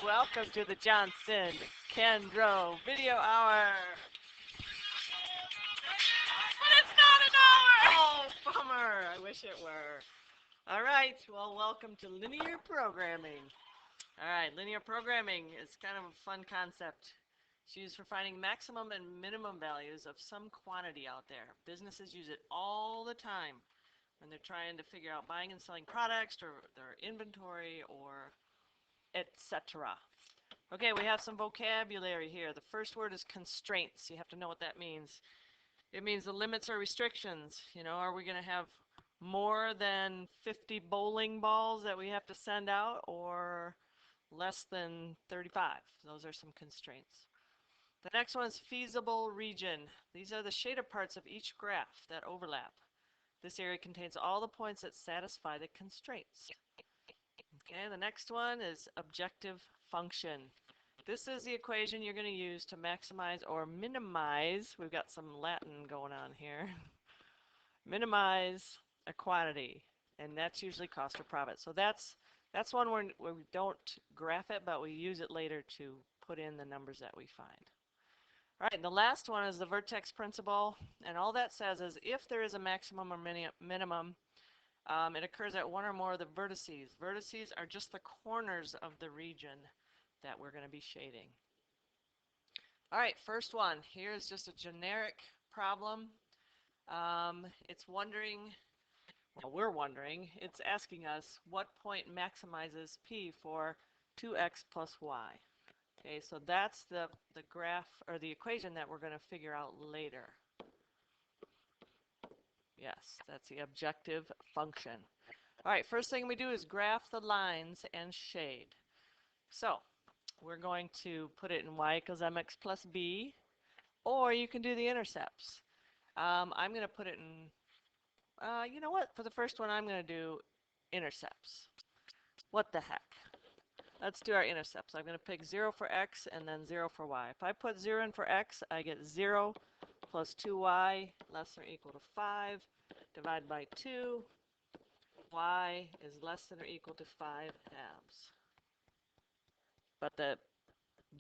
welcome to the Johnson Kendro Video Hour. But it's not an hour! Oh, bummer. I wish it were. All right, well, welcome to linear programming. All right, linear programming is kind of a fun concept. It's used for finding maximum and minimum values of some quantity out there. Businesses use it all the time when they're trying to figure out buying and selling products or their inventory or etc. Okay, we have some vocabulary here. The first word is constraints. You have to know what that means. It means the limits or restrictions. You know, are we going to have more than 50 bowling balls that we have to send out or less than 35? Those are some constraints. The next one is feasible region. These are the shaded parts of each graph that overlap. This area contains all the points that satisfy the constraints. Okay, the next one is objective function. This is the equation you're going to use to maximize or minimize, we've got some Latin going on here, minimize a quantity, and that's usually cost or profit. So that's one where we don't graph it, but we use it later to put in the numbers that we find. All right, and the last one is the vertex principle, and all that says is if there is a maximum or minimum, it occurs at one or more of the vertices. Vertices are just the corners of the region that we're going to be shading. All right, first one. Here's just a generic problem. It's wondering, well, we're wondering, it's asking us what point maximizes P for 2x plus y. Okay, so that's the graph or the equation that we're going to figure out later. Yes, that's the objective function. All right, first thing we do is graph the lines and shade. So we're going to put it in y equals mx plus b, or you can do the intercepts. I'm going to put it in, you know what, for the first one I'm going to do intercepts. What the heck? Let's do our intercepts. I'm going to pick 0 for x and then 0 for y. If I put 0 in for x, I get 0 plus 2y less than or equal to 5. Divide by 2. Y is less than or equal to 5 halves. But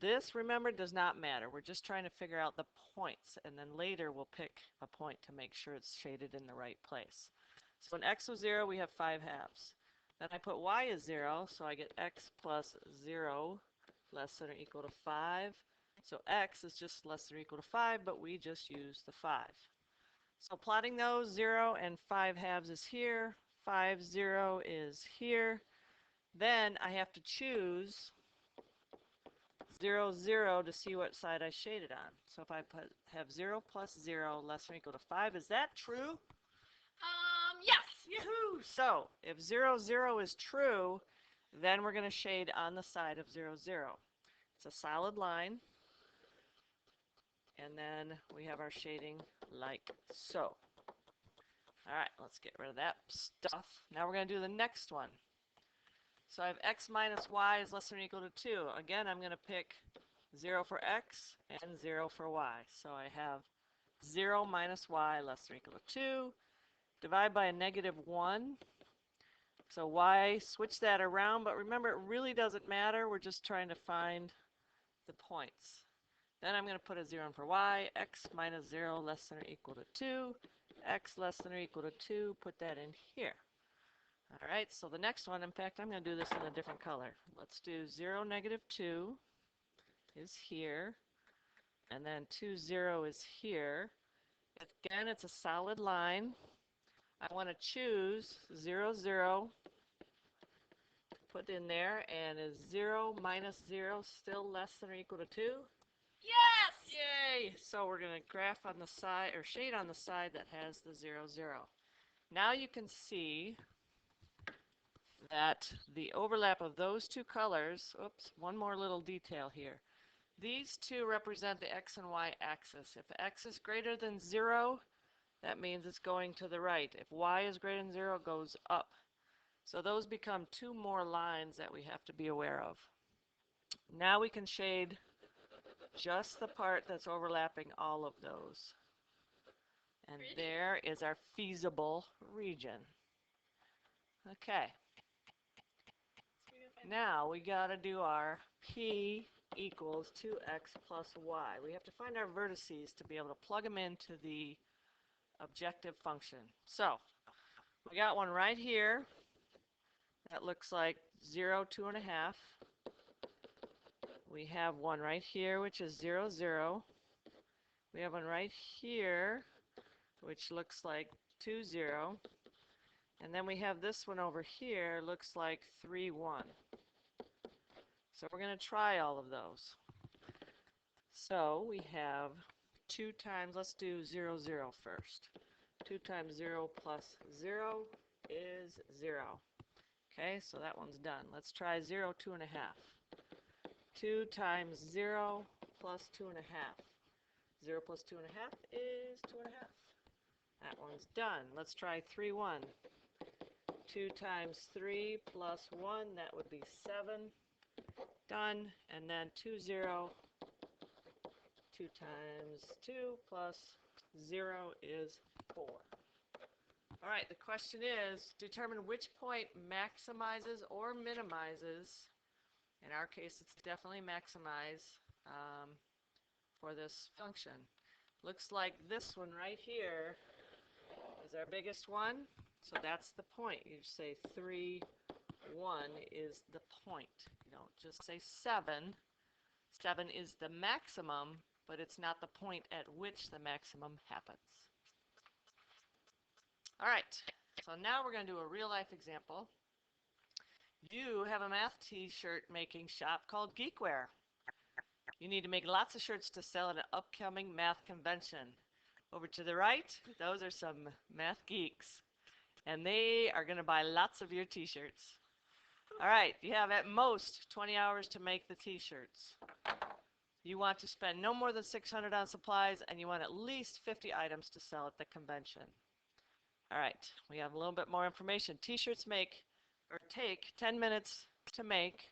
this, remember, does not matter. We're just trying to figure out the points, and then later we'll pick a point to make sure it's shaded in the right place. So when x was 0, we have 5 halves. Then I put y as 0, so I get x plus 0 less than or equal to 5. So x is just less than or equal to 5, but we just use the 5. So plotting those, 0 and 5 halves is here, 5, 0 is here. Then I have to choose 0, 0 to see what side I shaded on. So if I have 0 plus 0 less than or equal to 5, is that true? Yes. Yahoo! So if 0, 0 is true, then we're going to shade on the side of 0, 0. It's a solid line. And then we have our shading like so. All right, let's get rid of that stuff. Now we're going to do the next one. So I have x minus y is less than or equal to 2. Again, I'm going to pick 0 for x and 0 for y. So I have 0 minus y less than or equal to 2. Divide by a negative 1. So y, switch that around, but remember it really doesn't matter. We're just trying to find the points. Then I'm going to put a 0 in for y, x minus 0 less than or equal to 2, x less than or equal to 2, put that in here. All right, so the next one, in fact, I'm going to do this in a different color. Let's do 0, negative 2 is here, and then 2, 0 is here. Again, it's a solid line. I want to choose 0, 0, put in there, and is 0 minus 0 still less than or equal to 2? Yes! Yay! So we're going to graph on the side, or shade on the side that has the 0, 0. Now you can see that the overlap of those two colors, oops, one more little detail here. These two represent the x and y axis. If x is greater than 0, that means it's going to the right. If y is greater than 0, it goes up. So those become two more lines that we have to be aware of. Now we can shade just the part that's overlapping all of those. And there is our feasible region. Okay. Now we got to do our P equals 2x plus y. We have to find our vertices to be able to plug them into the objective function. So we got one right here that looks like 0, 2.5. We have one right here which is 0, 0. We have one right here which looks like 2, 0. And then we have this one over here looks like 3, 1. So we're going to try all of those. So we have 2 times, let's do 0, 0 first. 2 times 0 plus 0 is 0. Okay, so that one's done. Let's try 0, 2.5. 2 times 0 plus 2.5. 0 plus 2.5 is 2.5. That one's done. Let's try 3, 1. 2 times 3 plus 1, that would be 7. Done. And then 2, 0. 2 times 2 plus 0 is 4. All right, the question is, determine which point maximizes or minimizes. In our case, it's definitely maximize for this function. Looks like this one right here is our biggest one, so that's the point. You say 3, 1 is the point. You don't just say 7. 7 is the maximum, but it's not the point at which the maximum happens. All right, so now we're going to do a real-life example. You have a math t-shirt making shop called Geekware. You need to make lots of shirts to sell at an upcoming math convention. Over to the right, those are some math geeks, and they are going to buy lots of your t-shirts. All right, you have at most 20 hours to make the t-shirts. You want to spend no more than $600 on supplies, and you want at least 50 items to sell at the convention. All right, we have a little bit more information. T-shirts take 10 minutes to make.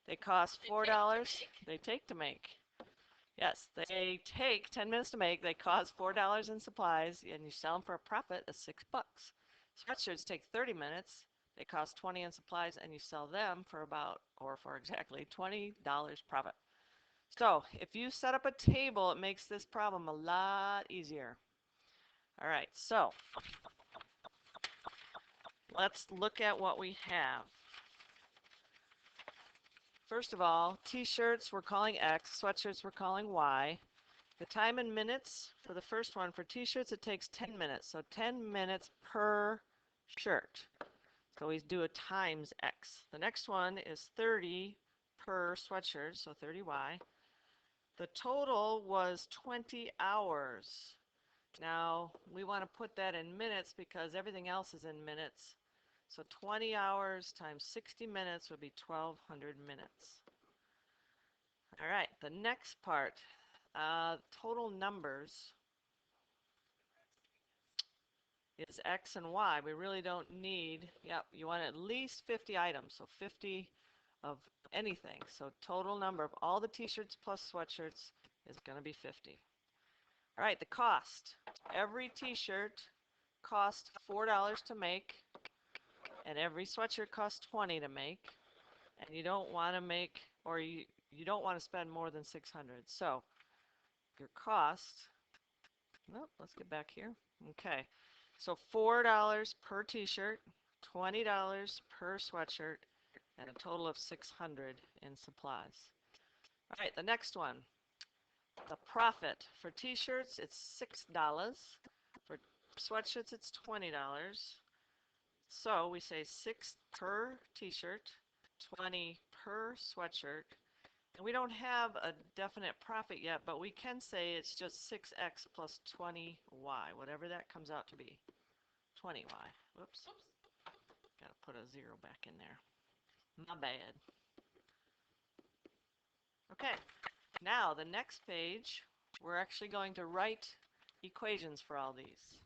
They cost $4. They take to make. Yes, they take 10 minutes to make. They cost $4 in supplies, and you sell them for a profit of $6. Sweatshirts take 30 minutes. They cost $20 in supplies, and you sell them for about, or for exactly $20 profit. So if you set up a table, it makes this problem a lot easier. All right, so let's look at what we have. First of all, t-shirts we're calling X, sweatshirts we're calling Y. The time in minutes for the first one, for t-shirts, it takes 10 minutes. So 10 minutes per shirt. So we do a times X. The next one is 30 per sweatshirt, so 30Y. The total was 20 hours. Now, we want to put that in minutes because everything else is in minutes. So 20 hours times 60 minutes would be 1,200 minutes. All right, the next part, total numbers is X and Y. We really don't need, you want at least 50 items, so 50 of anything. So total number of all the t-shirts plus sweatshirts is going to be 50. All right, the cost. Every t-shirt costs $4 to make, and every sweatshirt costs $20 to make, and you don't want to make, or you don't want to spend more than $600. So your cost, let's get back here. Okay, so $4 per t-shirt, $20 per sweatshirt, and a total of $600 in supplies. All right, the next one. The profit for t-shirts, it's $6. For sweatshirts, it's $20. So we say 6 per t-shirt, 20 per sweatshirt. And we don't have a definite profit yet, but we can say it's just 6x plus 20y, whatever that comes out to be. 20y. Whoops. Got to put a 0 back in there. My bad. Okay. Now, the next page, we're actually going to write equations for all these.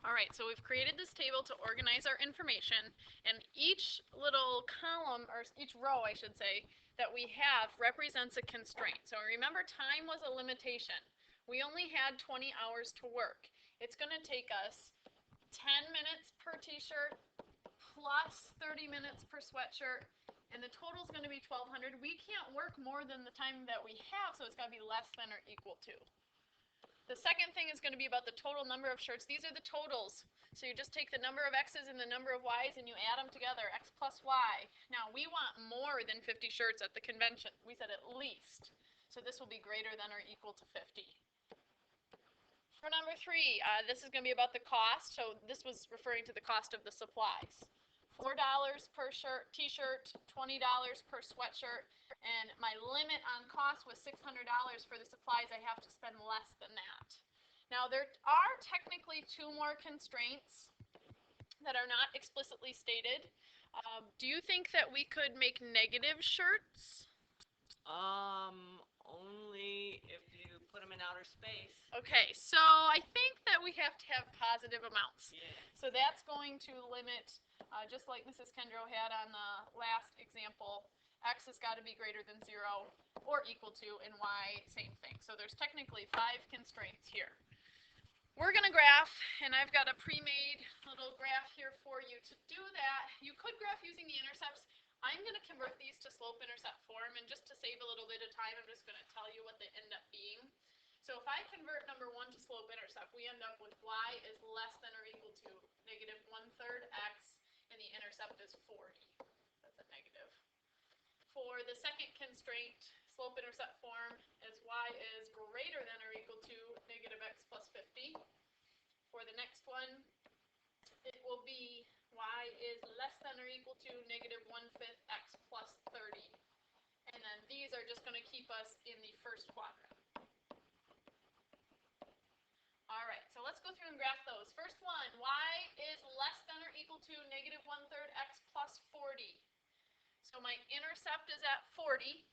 All right, so we've created this table to organize our information, and each little column, or each row, I should say, that we have represents a constraint. So remember, time was a limitation. We only had 20 hours to work. It's going to take us 10 minutes per t-shirt plus 30 minutes per sweatshirt and the total is going to be 1,200. We can't work more than the time that we have, so it's got to be less than or equal to. The second thing is going to be about the total number of shirts. These are the totals. So you just take the number of x's and the number of y's and you add them together, x plus y. Now we want more than 50 shirts at the convention. We said at least. So this will be greater than or equal to 50. For number 3, this is going to be about the cost. So this was referring to the cost of the supplies. $4 per shirt, t-shirt, $20 per sweatshirt, and my limit on cost was $600 for the supplies. I have to spend less than that. Now there are technically 2 more constraints that are not explicitly stated. Do you think that we could make negative shirts? Only if you put them in outer space. Okay, so I think that we have to have positive amounts. Yeah. So that's going to limit, just like Mrs. Kendrow had on the last example, x has got to be greater than 0 or equal to, and y, same thing. So there's technically 5 constraints here. We're going to graph, and I've got a pre-made little graph here for you. To do that, you could graph using the intercepts. I'm going to convert these to slope-intercept form, and just to save a little bit of time, I'm just going to tell you what they end up being. So if I convert number 1 to slope-intercept, we end up with y is less than or equal to negative 1/3 x, and the intercept is 40. That's a negative. For the second constraint, slope-intercept form is y is greater than or equal to negative x plus 50. For the next one, it will be y is less than or equal to negative 1/5 x plus 30. And then these are just going to keep us in the first quadrant. All right, so let's go through and graph those. First one, y is less than or equal to negative 1/3 x plus 40. So my intercept is at 40,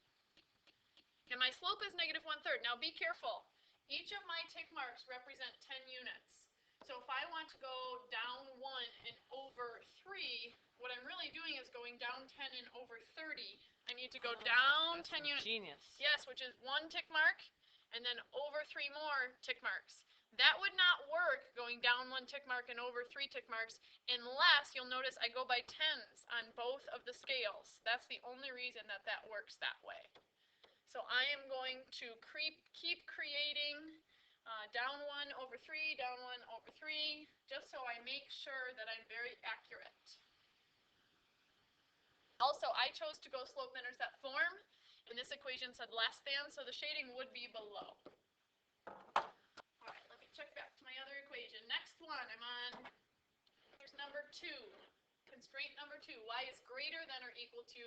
and my slope is negative 1/3. Now be careful. Each of my tick marks represent 10 units. So if I want to go down 1 and over 3, what I'm really doing is going down 10 and over 30. I need to go down 10 units. Genius. Yes, which is 1 tick mark, and then over 3 more tick marks. That would not work going down 1 tick mark and over 3 tick marks unless, you'll notice, I go by tens on both of the scales. That's the only reason that that works that way. So I am going to keep creating down 1 over 3, down 1 over 3, just so I make sure that I'm very accurate. Also, I chose to go slope-intercept form, and this equation said less than, so the shading would be below. All right, let me check back to my other equation. Next one, I'm on, here's number 2. Constraint number 2, y is greater than or equal to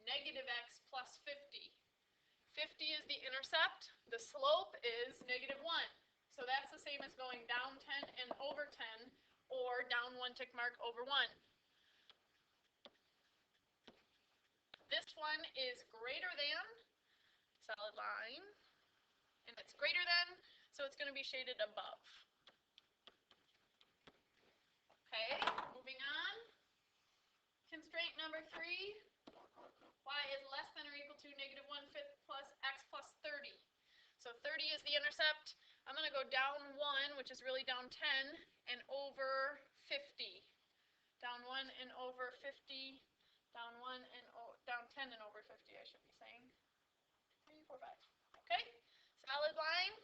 negative x plus 50. 50 is the intercept, the slope is negative 1. So that's the same as going down 10 and over 10, or down 1 tick mark over 1. This one is greater than, solid line, and it's greater than, so it's going to be shaded above. Okay, moving on. Constraint number 3, y is less than or equal to negative 1/5 plus x plus 30. So 30 is the intercept. I'm going to go down 1, which is really down 10, and over 50. Down 1 and over 50. Down 1 and down 10 and over 50, I should be saying. 3, 4, 5. Okay, solid line.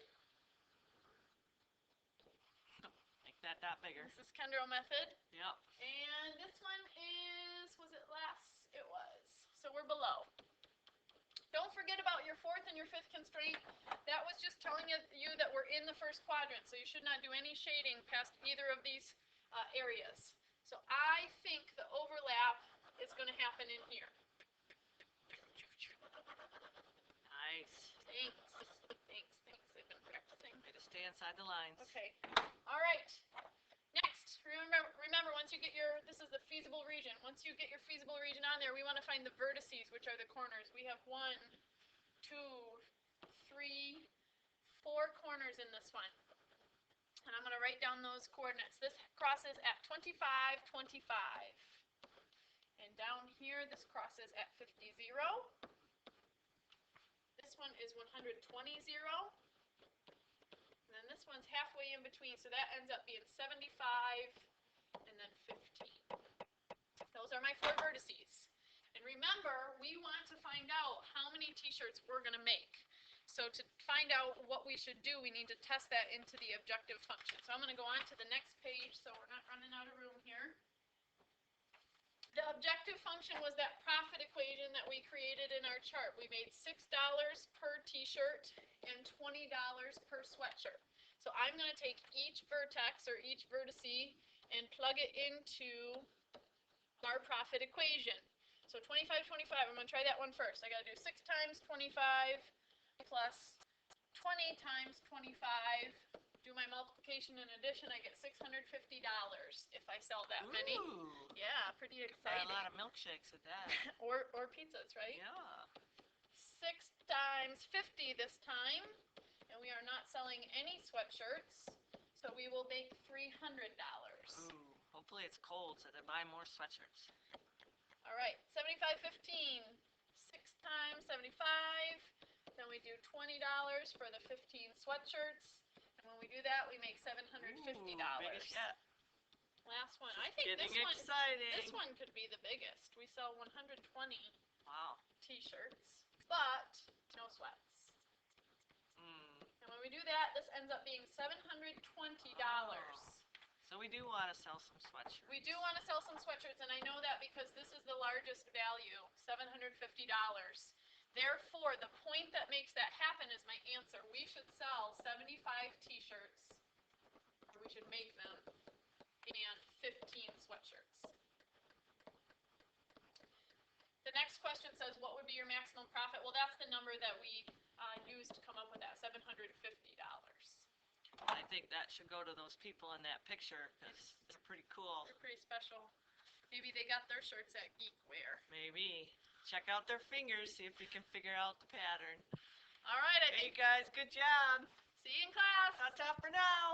Make that dot bigger. This is Kendrow method. Yep. And this one is, was it last? It was. So we're below. Don't forget about your 4th and your 5th constraint. That was just telling you that we're in the first quadrant, so you should not do any shading past either of these areas. So I think the overlap is going to happen in here. Nice. Thanks. I've been practicing. Way to stay inside the lines. Okay. All right. Next, remember, once you get your, this is the feasible region. Once you get your feasible region on there, we want to find the vertices, which are the corners. We have 1, 2, 3, 4 corners in this one. And I'm going to write down those coordinates. This crosses at 25, 25. And down here, this crosses at 50, 0. This one is 120, 0. And then this one's halfway in between, so that ends up being 75 and then 15. Those are my 4 vertices. And remember, we want to find out how many t-shirts we're going to make. So to find out what we should do, we need to test that into the objective function. So I'm going to go on to the next page so we're not running out of room here. The objective function was that profit equation that we created in our chart. We made $6 per t-shirt and $20 per sweatshirt. So I'm going to take each vertex or each vertice and plug it into our profit equation. So 25, 25, I'm going to try that one first. I got to do 6 times 25 plus 20 times 25. Do my multiplication and addition, I get $650 if I sell that many. Ooh. Yeah, pretty Buy exciting. a lot of milkshakes with that. or pizzas, right? Yeah. 6 times 50 this time. And we are not selling any sweatshirts, so we will make $300. Ooh. Hopefully it's cold so they buy more sweatshirts. All right, 75, 15. 6 times 75. Then we do $20 for the 15 sweatshirts. And when we do that, we make $750. Ooh, biggest yet. Last one. I think Getting this exciting. one could be the biggest. We sell 120 Wow. t-shirts, but no sweats. And when we do that, this ends up being $720. So we do want to sell some sweatshirts. We do want to sell some sweatshirts, and I know that because this is the largest value, $750. Therefore, the point that makes that happen is my answer. We should sell 75 t-shirts, or we should make them, and 15 sweatshirts. The next question says, what would be your maximum profit? Well, that's the number that we used to come up with that, $750. I think that should go to those people in that picture because they're pretty cool. They're pretty special. Maybe they got their shirts at Geekwear. Maybe. Check out their fingers, see if you can figure out the pattern. All right, Hey guys, good job. See you in class. Ta-ta for now.